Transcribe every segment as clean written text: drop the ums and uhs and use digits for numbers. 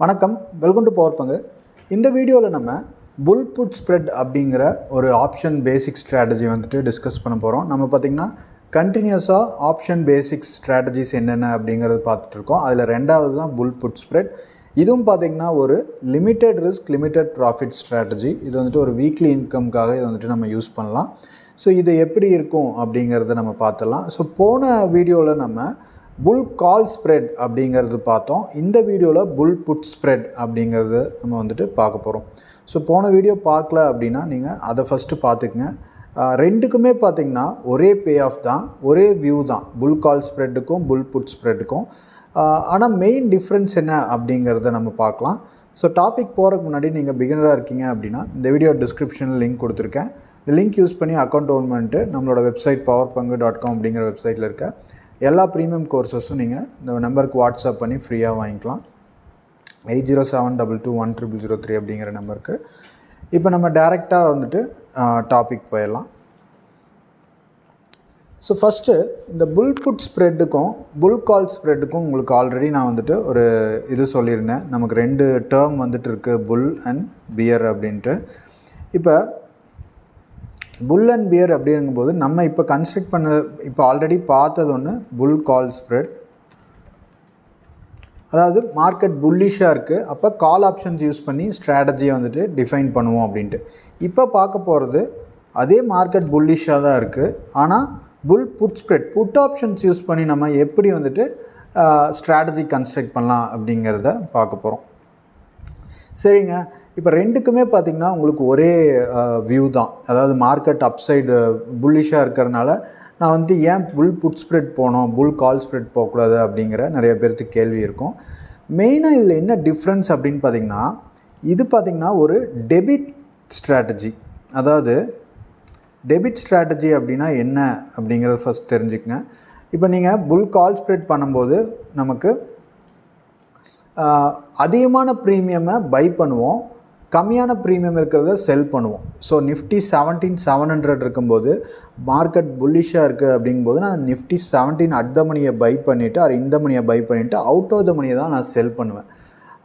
வணக்கம், welcome to power பங்கு. இந்த வீடியோவில் நம்ம புல் புட் ஸ்ப்ரெட் அப்படிங்கிற ஒரு ஆப்ஷன் பேசிக் ஸ்ட்ராட்டஜி வந்துட்டு டிஸ்கஸ் பண்ண போகிறோம். நம்ம பார்த்திங்கன்னா கண்டினியூஸாக ஆப்ஷன் பேசிக் ஸ்ட்ராட்டஜிஸ் என்னென்ன அப்படிங்கிறது பார்த்துட்ருக்கோம். அதில் ரெண்டாவது தான் புல் புட் ஸ்ப்ரெட். இதுவும் பார்த்திங்கன்னா ஒரு limited risk limited profit strategy. இது வந்துட்டு ஒரு வீக்லி இன்கம்காக இது வந்துட்டு நம்ம யூஸ் பண்ணலாம். ஸோ இது எப்படி இருக்கும் அப்படிங்கிறத நம்ம பார்த்துடலாம். ஸோ போன வீடியோவில் நம்ம புல் கால் ஸ்ப்ரெட் அப்படிங்கிறது பார்த்தோம். இந்த வீடியோவில் புல் புட் ஸ்ப்ரெட் அப்படிங்கிறது நம்ம வந்துட்டு பார்க்க போகிறோம். ஸோ போன வீடியோ பார்க்கல அப்படின்னா நீங்கள் அதை ஃபஸ்ட்டு பார்த்துக்குங்க. ரெண்டுக்குமே பார்த்திங்கன்னா ஒரே பே ஆஃப் தான், ஒரே வியூ தான், புல் கால் ஸ்ப்ரெட்டுக்கும் புல் புட் ஸ்ப்ரெட்டுக்கும். ஆனால் மெயின் டிஃப்ரென்ஸ் என்ன அப்படிங்கிறத நம்ம பார்க்கலாம். ஸோ டாபிக் போகிறதுக்கு முன்னாடி நீங்கள் பிகினராக இருக்கீங்க அப்படின்னா இந்த வீடியோ டிஸ்கிரிப்ஷனில் லிங்க் கொடுத்துருக்கேன். இந்த லிங்க் யூஸ் பண்ணி அக்கௌண்ட் ஓன் பண்ணிட்டு நம்மளோட வெப்சைட் powerpangu.com அப்படிங்கிற வெப்சைட்டில் இருக்க எல்லா ப்ரீமியம் கோர்ஸஸும் நீங்கள் இந்த நம்பருக்கு வாட்ஸ்அப் பண்ணி ஃப்ரீயாக வாங்கிக்கலாம். 8072210003 அப்படிங்கிற நம்பருக்கு. இப்போ நம்ம டேரெக்டாக வந்துட்டு டாபிக் போயிடலாம். ஸோ ஃபஸ்ட்டு இந்த புல் புட் ஸ்ப்ரெட்டுக்கும் புல் கால் ஸ்ப்ரெட்டுக்கும் உங்களுக்கு ஆல்ரெடி நான் வந்துட்டு ஒரு இது சொல்லியிருந்தேன். நமக்கு ரெண்டு டேர்ம் வந்துட்டு இருக்குது, புல் அண்ட் பியர் அப்படின்ட்டு. இப்போ புல் அண்ட் பியர் அப்படிங்கும்போது நம்ம இப்போ கன்ஸ்ட்ரக்ட் பண்ண இப்போ ஆல்ரெடி பார்த்தது ஒன்று புல் கால் ஸ்ப்ரெட். அதாவது மார்க்கெட் புல்லிஷாக இருக்குது, அப்போ கால் ஆப்ஷன்ஸ் யூஸ் பண்ணி ஸ்ட்ராட்டஜியை வந்துட்டு டிஃபைன் பண்ணுவோம் அப்படின்ட்டு. இப்போ பார்க்க போகிறது அதே மார்க்கெட் புல்லிஷாக தான் இருக்குது, ஆனால் bull put spread put options use பண்ணி நம்ம எப்படி வந்துட்டு ஸ்ட்ராட்டஜி கன்ஸ்ட்ரக்ட் பண்ணலாம் அப்படிங்கிறத பார்க்க போகிறோம். சரிங்க, இப்போ ரெண்டுக்குமே பார்த்திங்கன்னா உங்களுக்கு ஒரே வியூ தான். அதாவது மார்க்கெட் அப்சைடு புல்லிஷாக இருக்கிறதுனால நான் வந்துட்டு ஏன் புல் புட் ஸ்ப்ரெட் போனோம், புல் கால் ஸ்ப்ரெட் போகக்கூடாது அப்படிங்கிற நிறைய பேர்த்துக்கு கேள்வி இருக்கும். மெயினாக இதில் என்ன டிஃப்ரென்ஸ் அப்படின்னு பார்த்திங்கன்னா, இது பார்த்திங்கன்னா ஒரு டெபிட் ஸ்ட்ராட்டஜி. அதாவது டெபிட் ஸ்ட்ராட்டஜி அப்படின்னா என்ன அப்படிங்கிறத ஃபஸ்ட் தெரிஞ்சுக்கங்க. இப்போ நீங்கள் புல் கால் ஸ்ப்ரெட் பண்ணும்போது நமக்கு அதிகமான ப்ரீமியமை பை பண்ணுவோம், கம்மியான ப்ரீமியம் இருக்கிறத செல் பண்ணுவோம். ஸோ நிஃப்டி 17700 இருக்கும்போது மார்க்கெட் புல்லிஷாக இருக்குது அப்படிங்கும்போது நான் நிஃப்டி 17 அட் த மணியை பை பண்ணிவிட்டு அது இந்த மணியை பை பண்ணிவிட்டு அவுட் ஆஃப் த மணியை தான் நான் செல் பண்ணுவேன்.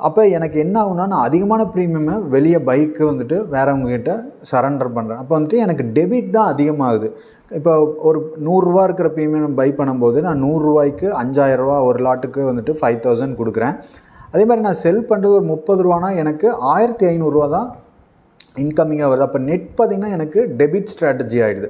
அப்போ எனக்கு என்ன ஆகுனா, நான் அதிகமான ப்ரீமியமை வெளியே பைக்கு வந்துட்டு வேறவங்ககிட்ட சரண்டர் பண்ணுறேன். அப்போ வந்துட்டு எனக்கு டெபிட் தான் அதிகமாகுது. இப்போ ஒரு 100 ரூபா இருக்கிற ப்ரீமியம் பை பண்ணும்போது நான் 100 ரூபாய்க்கு 5000 ரூபா ஒரு லாட்டுக்கு வந்துட்டு 5000 கொடுக்குறேன். அதே மாதிரி நான் செல் பண்ணுறது ஒரு 30 ரூபானா எனக்கு 1500 ரூபா தான் இன்கமிங்காக வருது. அப்போ நெட் பார்த்திங்கன்னா எனக்கு டெபிட் ஸ்ட்ராட்டஜி ஆகிடுது.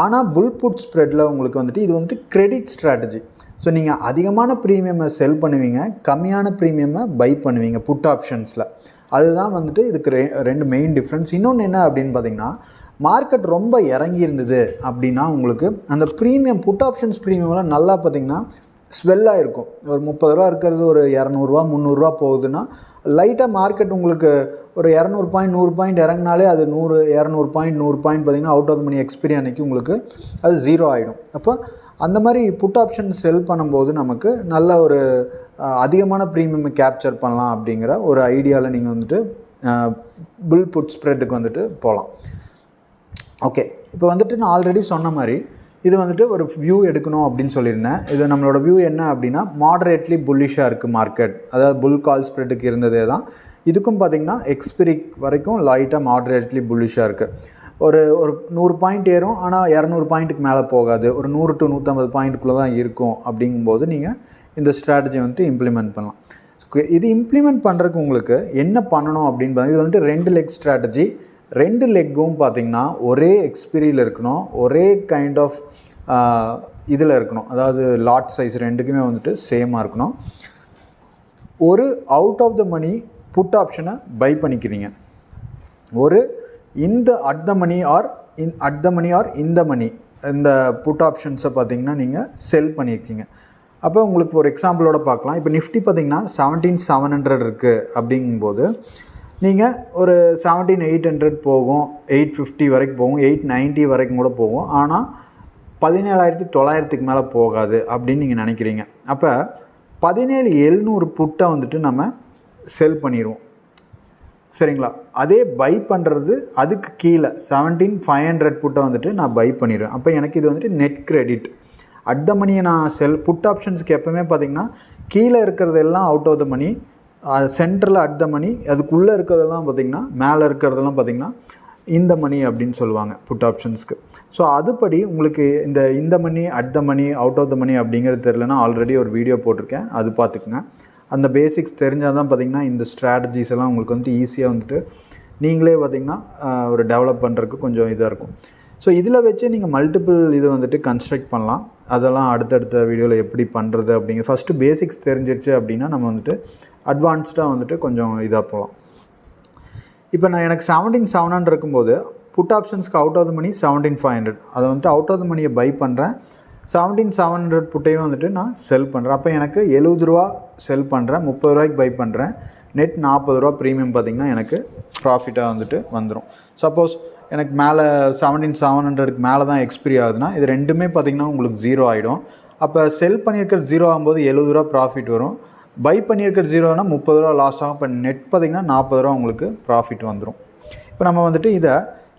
ஆனால் புல் புட் ஸ்ப்ரெட்டில் உங்களுக்கு வந்துட்டு இது வந்துட்டு கிரெடிட் ஸ்ட்ராட்டஜி. ஸோ நீங்கள் அதிகமான ப்ரீமியமை செல் பண்ணுவீங்க, கம்மியான ப்ரீமியமை பை பண்ணுவீங்க புட் ஆப்ஷன்ஸில். அதுதான் வந்துட்டு இதுக்கு ரெண்டு மெயின் டிஃப்ரென்ஸ். இன்னொன்று என்ன அப்படின்னு பார்த்திங்கன்னா, மார்க்கெட் ரொம்ப இறங்கி இருந்தது அப்படின்னா உங்களுக்கு அந்த ப்ரீமியம் புட் ஆப்ஷன்ஸ் ப்ரீமியம்லாம் நல்லா பார்த்திங்கன்னா ஸ்வெல்லாக இருக்கும். ஒரு 30 ரூபா இருக்கிறது ஒரு 200 ரூபா 300 ரூபா போகுதுன்னா லைட்டாக மார்க்கெட் உங்களுக்கு ஒரு 200 பாயிண்ட் 100 பாயிண்ட் இறங்கினாலே அது 200 பாயிண்ட் பார்த்திங்கன்னா out of the money expiry அன்னைக்கு உங்களுக்கு அது 0 ஆகிடும். அப்போ அந்த மாதிரி புட் ஆப்ஷன் செல் பண்ணும்போது நமக்கு நல்ல ஒரு அதிகமான ப்ரீமியம் கேப்சர் பண்ணலாம் அப்படிங்கிற ஒரு ஐடியாவில் நீங்கள் வந்துட்டு புல் புட் ஸ்ப்ரெட்டுக்கு வந்துட்டு போகலாம். ஓகே, இப்போ வந்துட்டு நான் ஆல்ரெடி சொன்ன மாதிரி இது வந்துட்டு ஒரு வியூ எடுக்கணும் அப்படின்னு சொல்லியிருந்தேன். இது நம்மளோட வியூ என்ன அப்படின்னா, மாடரேட்லி புல்லிஷாக இருக்குது மார்க்கெட். அதாவது புல் கால் ஸ்ப்ரெட்டுக்கு இருந்ததே தான் இதுக்கும் பார்த்திங்கன்னா எக்ஸ்பிரிக் வரைக்கும் லைட்டாக மாடரேட்லி புல்லிஷாக இருக்குது. ஒரு 100 பாயிண்ட் ஏறும், ஆனால் 200 பாயிண்ட்டுக்கு மேலே போகாது, ஒரு 100 to 150 பாயிண்ட்டுக்குள்ளே தான் இருக்கும். அப்படிங்கும்போது நீங்கள் இந்த ஸ்ட்ராட்டஜி வந்துட்டு இம்ப்ளிமெண்ட் பண்ணலாம். இது இம்ப்ளிமெண்ட் பண்ணுறதுக்கு உங்களுக்கு என்ன பண்ணணும் அப்படின்னு பார்த்தீங்கன்னா, இது வந்துட்டு 2 லெக் ஸ்ட்ராட்டஜி. 2 லெக்கும் பார்த்திங்கன்னா ஒரே எக்ஸ்பீரியில் இருக்கணும், ஒரே கைண்ட் ஆஃப் இதில் இருக்கணும். அதாவது லாட் சைஸ் ரெண்டுக்குமே வந்துட்டு சேமாக இருக்கணும். ஒரு out of the money put ஆப்ஷனை பை பண்ணிக்கிறீங்க, ஒரு இந்த அட் த மணி ஆர் இந்த மணி இந்த புட் ஆப்ஷன்ஸை பார்த்திங்கன்னா நீங்கள் செல் பண்ணியிருக்கீங்க. அப்போ உங்களுக்கு ஒரு எக்ஸாம்பிளோட பார்க்கலாம். இப்போ நிஃப்டி பார்த்திங்கன்னா 17700 இருக்குது அப்படிங்கும்போது நீங்கள் ஒரு 17800 போகும், 850 வரைக்கும் போகும், 890 வரைக்கும் கூட போகும், ஆனால் 17900க்கு மேலே போகாது அப்படின்னு நீங்கள் நினைக்கிறீங்க. அப்போ 17700 புட்டை வந்துட்டு நம்ம செல் பண்ணிடுவோம். சரிங்களா? அதே பை பண்ணுறது அதுக்கு கீழே 17500 புட்டை வந்துட்டு நான் பை பண்ணிடுவேன். அப்போ எனக்கு இது வந்துட்டு நெட் கிரெடிட். அட் த மணியை நான் புட் ஆப்ஷன்ஸ்க்கு எப்போவுமே பார்த்திங்கன்னா கீழே இருக்கிறதெல்லாம் அவுட் ஆஃப் த மணி, சென்டரில் அட் த மணி, அதுக்குள்ளே இருக்கிறதெல்லாம் பார்த்திங்கன்னா மேலே இருக்கிறதெல்லாம் பார்த்திங்கன்னா இந்த மணி அப்படின்னு சொல்லுவாங்க புட் ஆப்ஷன்ஸ்க்கு. ஸோ அதுபடி உங்களுக்கு இந்த money at the money out of the money அப்படிங்கிறது தெரிலனா ஆல்ரெடி ஒரு வீடியோ போட்டிருக்கேன், அது பார்த்துக்குங்க. அந்த பேசிக்ஸ் தெரிஞ்சால் தான் பார்த்திங்கன்னா இந்த ஸ்ட்ராட்டஜிஸ் எல்லாம் உங்களுக்கு வந்துட்டு ஈஸியாக வந்துட்டு நீங்களே பார்த்திங்கன்னா ஒரு டெவலப் பண்ணுறதுக்கு கொஞ்சம் இதாக இருக்கும். ஸோ இதில் வச்சு நீங்கள் மல்டிபிள் இது வந்துட்டு கன்ஸ்ட்ரக்ட் பண்ணலாம். அதெல்லாம் அடுத்தடுத்த வீடியோவில் எப்படி பண்ணுறது அப்படிங்கிற ஃபஸ்ட்டு பேசிக்ஸ் தெரிஞ்சிருச்சு அப்படின்னா நம்ம வந்துட்டு அட்வான்ஸ்டாக வந்துட்டு கொஞ்சம் இதாக போகலாம். இப்போ நான் எனக்கு 17,700 இருக்கும்போது புட் ஆப்ஷன்ஸ்க்கு அவுட் ஆஃப் த மணி 17,500, அதை வந்துட்டு அவுட் ஆஃப் த மணியை பை பண்ணுறேன். 17,700 புட்டையும் வந்துட்டு நான் செல் பண்ணுறேன். அப்போ எனக்கு 70 ரூபா செல் பண்ணுறேன், 30 ரூபாய்க்கு பை பண்ணுறேன். நெட் 40 ரூபா ப்ரீமியம் பார்த்திங்கன்னா எனக்கு ப்ராஃபிட்டாக வந்துட்டு வந்துடும். சப்போஸ் எனக்கு மேலே 17,700க்கு மேலே தான் எக்ஸ்பிரி ஆகுதுன்னா இது ரெண்டுமே பார்த்திங்கன்னா உங்களுக்கு 0 ஆகிடும். அப்போ செல் பண்ணியிருக்கிறது 0 ஆகும்போது 70 ரூபா ப்ராஃபிட் வரும், பை பண்ணியிருக்கிறது 0னா 30 ரூபா லாஸ் ஆகும். இப்போ நெட் பார்த்திங்கன்னா 40 ரூபா உங்களுக்கு ப்ராஃபிட் வந்துடும். இப்போ நம்ம வந்துட்டு இதை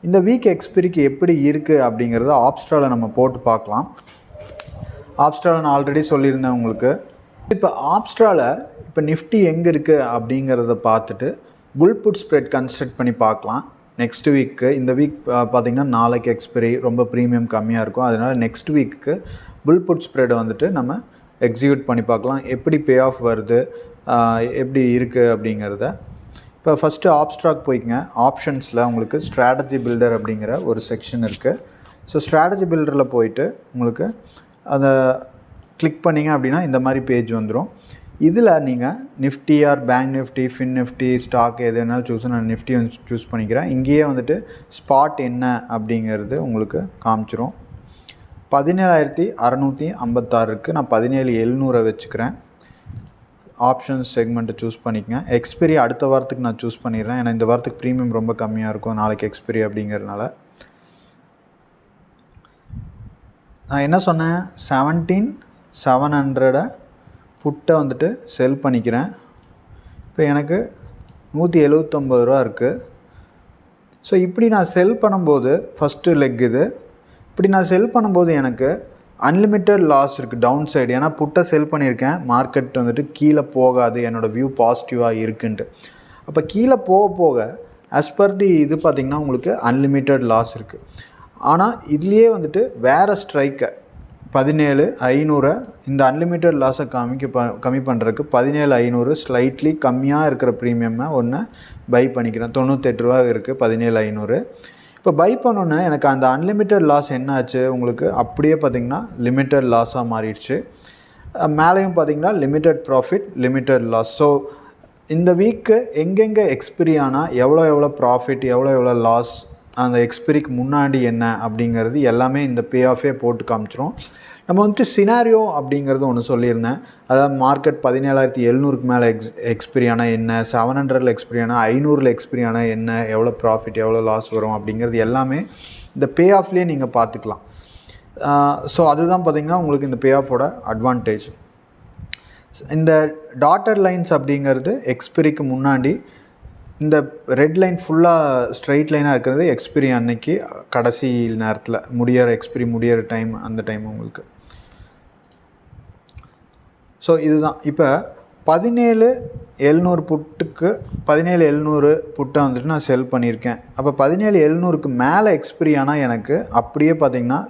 இந்த வீக் எக்ஸ்பிரிக்கு எப்படி இருக்குது அப்படிங்கிறத ஆப்ஸ்ட்ராவில் நம்ம போட்டு பார்க்கலாம். ஆப்ஸ்ட்ராவில் நான் ஆல்ரெடி சொல்லியிருந்தேன் உங்களுக்கு. இப்போ ஆப்ஸ்ட்ராவில் இப்போ நிஃப்டி எங்கே இருக்குது அப்படிங்கிறத பார்த்துட்டு புல் புட் ஸ்ப்ரெட் கன்ஸ்ட்ரக்ட் பண்ணி பார்க்கலாம். நெக்ஸ்ட் வீக்கு இந்த வீக் பார்த்திங்கன்னா நாளைக்கு எக்ஸ்பிரி ரொம்ப ப்ரீமியம் கம்மியாக இருக்கும். அதனால் நெக்ஸ்ட் வீக்கு புல் புட் ஸ்ப்ரெடை வந்துட்டு நம்ம எக்ஸிக்யூட் பண்ணி பார்க்கலாம், எப்படி பே ஆஃப் வருது, எப்படி இருக்குது அப்படிங்கிறத. இப்போ ஃபஸ்ட்டு ஆப்ஸ்ட்ராக் போய்க்குங்க. ஆப்ஷன்ஸில் உங்களுக்கு ஸ்ட்ராட்டஜி பில்டர் அப்படிங்கிற ஒரு செக்ஷன் இருக்குது. ஸோ ஸ்ட்ராட்டஜி பில்டரில் போயிட்டு உங்களுக்கு அதை கிளிக் பண்ணிங்க அப்படின்னா இந்த மாதிரி பேஜ் வந்துடும். இதில் நீங்கள் Nifty or bank Nifty, fin Nifty, stock எது வேணாலும் சூஸ், நான் நிஃப்டி வந்து சூஸ் பண்ணிக்கிறேன். இங்கேயே வந்துட்டு ஸ்பாட் என்ன அப்படிங்கிறது உங்களுக்கு காமிச்சிரும். 17,656 இருக்குது, நான் 17,700 வச்சுக்கிறேன். ஆப்ஷன்ஸ் செக்மெண்ட்டை சூஸ் பண்ணிக்கங்க. எக்ஸ்பிரி அடுத்த வாரத்துக்கு நான் சூஸ் பண்ணிடுறேன், ஏன்னா இந்த வாரத்துக்கு ப்ரீமியம் ரொம்ப கம்மியாக இருக்கும் நாளைக்கு எக்ஸ்பிரி அப்படிங்கிறதுனால. நான் என்ன சொன்னேன், 17,700 புட்டை வந்துட்டு செல் பண்ணிக்கிறேன். இப்போ எனக்கு 179 ரூபா இருக்குது. ஸோ இப்படி நான் செல் பண்ணும்போது ஃபஸ்ட்டு லெக் இது, இப்படி நான் செல் பண்ணும்போது எனக்கு அன்லிமிட்டட் லாஸ் இருக்குது டவுன் சைடு. ஏன்னா புட்டை செல் பண்ணியிருக்கேன், மார்க்கெட் வந்துட்டு கீழே போகாது, என்னோடய வியூ பாசிட்டிவாக இருக்குன்ட்டு. அப்போ கீழே போக போக ஆஸ் பர் தி இது பார்த்திங்கன்னா உங்களுக்கு அன்லிமிட்டட் லாஸ் இருக்குது. ஆனால் இதுலேயே வந்துட்டு வேறு ஸ்ட்ரைக்கை 17,500 இந்த அன்லிமிட்டட் லாஸை கம்மி பண்ணுறதுக்கு 17,500 ஸ்லைட்லி கம்மியாக இருக்கிற ப்ரீமியம்மை ஒன்று பை பண்ணிக்கிறேன். 98 ரூபா இருக்குது 17,500. இப்போ பை பண்ணோன்னே எனக்கு அந்த அன்லிமிட்டட் லாஸ் என்னாச்சு உங்களுக்கு அப்படியே பார்த்திங்கன்னா லிமிட்டட் லாஸாக மாறிடுச்சு. மேலேயும் பார்த்திங்கன்னா limited profit, limited loss. So இந்த வீக்கு எங்கெங்கே எக்ஸ்பிரி ஆனால் எவ்வளோ ப்ராஃபிட், எவ்வளோ லாஸ், அந்த எக்ஸ்பிரிக்கு முன்னாடி என்ன அப்படிங்கிறது எல்லாமே இந்த பே ஆஃபே போட்டு காமிச்சிரும். நம்ம வந்துட்டு சினாரியோ அப்படிங்கிறது ஒன்று சொல்லியிருந்தேன். அதாவது மார்க்கெட் 17,700க்கு மேலே எக்ஸ்பிரி ஆனால் என்ன, 700ல் எக்ஸ்பிரி ஆனால், 500ல் எக்ஸ்பிரி ஆனால் என்ன, எவ்வளோ ப்ராஃபிட் எவ்வளோ லாஸ் வரும் அப்படிங்கிறது எல்லாமே இந்த பே ஆஃப்லேயே நீங்கள் பார்த்துக்கலாம். ஸோ அதுதான் பார்த்திங்கன்னா உங்களுக்கு இந்த பே ஆஃபோட அட்வான்டேஜ். இந்த டாட்டர் லைன்ஸ் அப்படிங்கிறது எக்ஸ்பிரிக்கு முன்னாடி, இந்த ரெட் லைன் ஃபுல்லாக ஸ்ட்ரைட் லைனாக இருக்கிறது எக்ஸ்பிரி அன்னைக்கு கடைசி நேரத்தில் எக்ஸ்பிரி முடியிற டைம், அந்த டைம் உங்களுக்கு. ஸோ இதுதான் இப்போ 17,700 புட்டுக்கு 17,700 புட்டை வந்துட்டு நான் செல் பண்ணியிருக்கேன். அப்போ 17,700க்கு மேலே எக்ஸ்பிரி ஆனால் எனக்கு அப்படியே பார்த்திங்கன்னா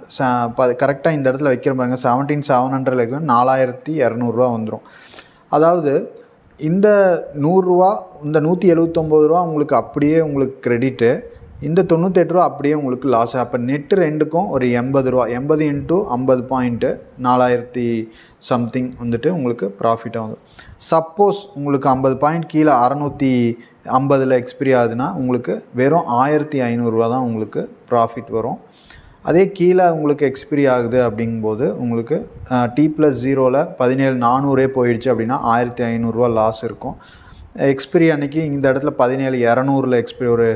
கரெக்டாக இந்த இடத்துல வைக்கிற பாருங்க 17,700 வைக்கிற 4,200 ரூபா வந்துடும். அதாவது இந்த 100 ரூபா, இந்த 179 ரூபா உங்களுக்கு அப்படியே உங்களுக்கு கிரெடிட்டு, இந்த 98 ரூபா அப்படியே உங்களுக்கு லாஸ். அப்போ நெட்டு ரெண்டுக்கும் ஒரு 80 ரூபா, 80 × 50 பாயிண்ட்டு 4,000 சம்திங் வந்துட்டு உங்களுக்கு ப்ராஃபிட்டாக வந்துடும். சப்போஸ் உங்களுக்கு 50 பாயிண்ட் கீழே 650ல் எக்ஸ்பிரி ஆகுதுன்னா உங்களுக்கு வெறும் 1,500 ரூபா தான் உங்களுக்கு ப்ராஃபிட் வரும். அதே கீழே உங்களுக்கு எக்ஸ்பிரி ஆகுது அப்படிங்கும்போது உங்களுக்கு T+0ல் 17,400 போயிடுச்சு அப்படின்னா 1,500 ரூபா லாஸ் இருக்கும். எக்ஸ்பிரி அன்றைக்கி இந்த இடத்துல 17,200ல் எக்ஸ்பிரி ஒரு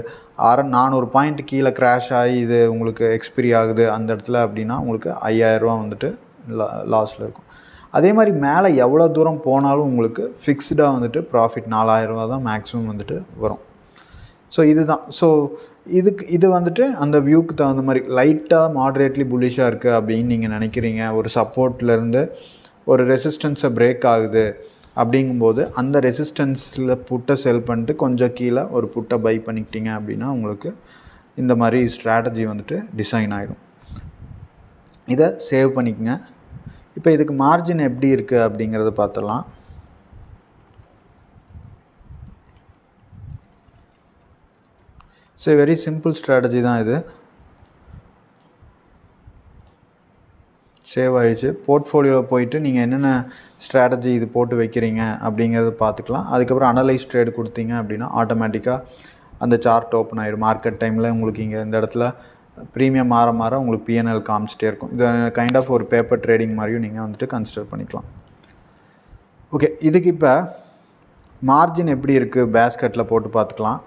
400 பாயிண்ட் கீழே கிராஷ் ஆகி இது உங்களுக்கு எக்ஸ்பிரி ஆகுது அந்த இடத்துல அப்படின்னா உங்களுக்கு 5,000 ரூபா வந்துட்டு லாஸில் இருக்கும். அதே மாதிரி மேலே எவ்வளோ தூரம் போனாலும் உங்களுக்கு ஃபிக்ஸ்டாக வந்துட்டு ப்ராஃபிட் 4,000 ரூபா தான் மேக்ஸிமம் வந்துட்டு வரும். ஸோ இதுதான். ஸோ இது வந்துட்டு அந்த வியூக்கு தகுந்த மாதிரி லைட்டாக மாட்ரேட்லி புல்லிஷாக இருக்குது அப்படின்னு நீங்கள் நினைக்கிறீங்க, ஒரு சப்போர்ட்லேருந்து ஒரு ரெசிஸ்டன்ஸை பிரேக் ஆகுது, அப்படிங்கும்போது அந்த ரெசிஸ்டன்ஸில் புட்டை செல் பண்ணிட்டு கொஞ்சம் கீழே ஒரு புட்டை பை பண்ணிக்கிட்டீங்க அப்படின்னா உங்களுக்கு இந்த மாதிரி ஸ்ட்ராட்டஜி வந்துட்டு டிசைன் ஆகிடும். இதை சேவ் பண்ணிக்கங்க. இப்போ இதுக்கு மார்ஜின் எப்படி இருக்குது அப்படிங்கிறத பார்த்துடலாம். ஸோ வெரி சிம்பிள் ஸ்ட்ராட்டஜி தான் இது. சேவ் ஆகிடுச்சு. போர்ட்ஃபோலியோவில் போயிட்டு நீங்கள் என்னென்ன ஸ்ட்ராட்டஜி இது போட்டு வைக்கிறீங்க அப்படிங்கிறத பார்த்துக்கலாம். அதுக்கப்புறம் அனலைஸ் ட்ரேடு கொடுத்தீங்க அப்படின்னா ஆட்டோமேட்டிக்காக அந்த சார்ட் ஓப்பன் ஆயிடும். மார்க்கெட் டைமில் உங்களுக்கு இங்கே இந்த இடத்துல ப்ரீமியம் மாற மாற உங்களுக்கு பிஎன்எல் காமிச்சிட்டே இருக்கும். இது கைண்ட் ஆஃப் ஒரு பேப்பர் ட்ரேடிங் மாதிரியும் நீங்கள் வந்துட்டு கன்சிடர் பண்ணிக்கலாம். ஓகே, இதுக்கு இப்போ மார்ஜின் எப்படி இருக்குது பேஸ்கெட்டில் போட்டு பார்த்துக்கலாம்.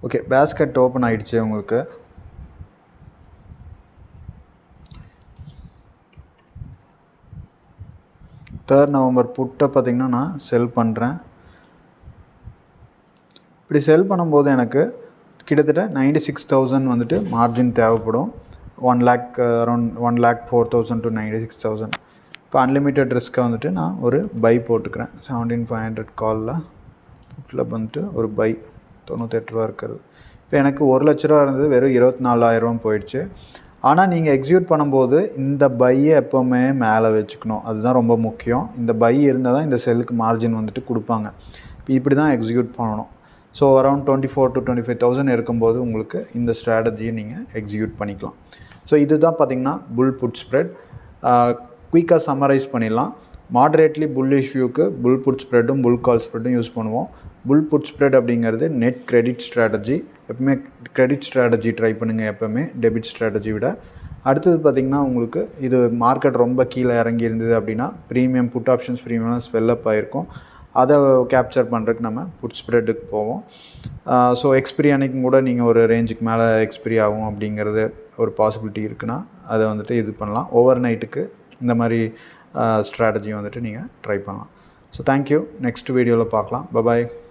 ஓகே, பேஸ்கெட் ஓப்பன் ஆகிடுச்சு உங்களுக்கு. November புட்டை பார்த்திங்கன்னா நான் செல் பண்ணுறேன். இப்படி செல் பண்ணும்போது எனக்கு கிட்டத்தட்ட 96,000 வந்துட்டு மார்ஜின் தேவைப்படும். 1 lakh அரௌண்ட் 1,04,000 to 96,000. இப்போ அன்லிமிட்டட் ரிஸ்க்கை வந்துட்டு நான் ஒரு பை போட்டுக்கிறேன். 17,500 காலில் புட்டில் வந்துட்டு ஒரு பை 98 ரூபா இருக்கிறது. இப்போ எனக்கு 1 லட்ச ரூபா இருந்தது, வெறும் 24,000 போயிடுச்சு. ஆனால் நீங்கள் எக்ஸிக்யூட் பண்ணும்போது இந்த பையை எப்போவுமே மேலே வச்சுக்கணும். அதுதான் ரொம்ப முக்கியம். இந்த பை இருந்தால் தான் இந்த செல்லுக்கு மார்ஜின் வந்துட்டு கொடுப்பாங்க. இப்படி தான் எக்ஸிக்யூட் பண்ணணும். ஸோ அரௌண்ட் 24,000 to 25,000 இருக்கும்போது உங்களுக்கு இந்த ஸ்ட்ராட்டஜியை நீங்கள் எக்ஸிக்யூட் பண்ணிக்கலாம். ஸோ இதுதான் பார்த்திங்கன்னா புல் புட் ஸ்ப்ரெட். குயிக்காக சம்மரைஸ் பண்ணிடலாம். மாடரேட்லி புல்லிஷ் வியூக்கு புல் புட் ஸ்ப்ரெட்டும் புல் கால் ஸ்ப்ரெட்டும் யூஸ் பண்ணுவோம். புல் புட் ஸ்ப்ரெட் அப்படிங்கிறது நெட் கிரெடிட் ஸ்ட்ராட்டஜி. எப்பவுமே கிரெடிட் ஸ்ட்ராட்டஜி ட்ரை பண்ணுங்கள், எப்போவுமே டெபிட் ஸ்ட்ராட்டஜி விட. அடுத்தது பார்த்திங்கன்னா உங்களுக்கு இது மார்க்கெட் ரொம்ப கீழே இறங்கி இருந்தது அப்படின்னா ப்ரீமியம் புட் ஆப்ஷன்ஸ் ப்ரீமியம் ஸ்வெல்லப் ஆகிருக்கும். அதை கேப்சர் பண்ணுறதுக்கு நம்ம புட் ஸ்ப்ரெட்டுக்கு போவோம். ஸோ எக்ஸ்பிரி அன்னைக்கும் கூட நீங்கள் ஒரு ரேஞ்சுக்கு மேலே எக்ஸ்பிரி ஆகும் அப்படிங்கிறது ஒரு பாசிபிலிட்டி இருக்குன்னா அதை வந்துட்டு இது பண்ணலாம். ஓவர் நைட்டுக்கு இந்த மாதிரி ஸ்ட்ராட்டஜி வந்துட்டு நீங்கள் ட்ரை பண்ணலாம். So thank you. நெக்ஸ்ட் வீடியோவில் பார்க்கலாம். பபாய்.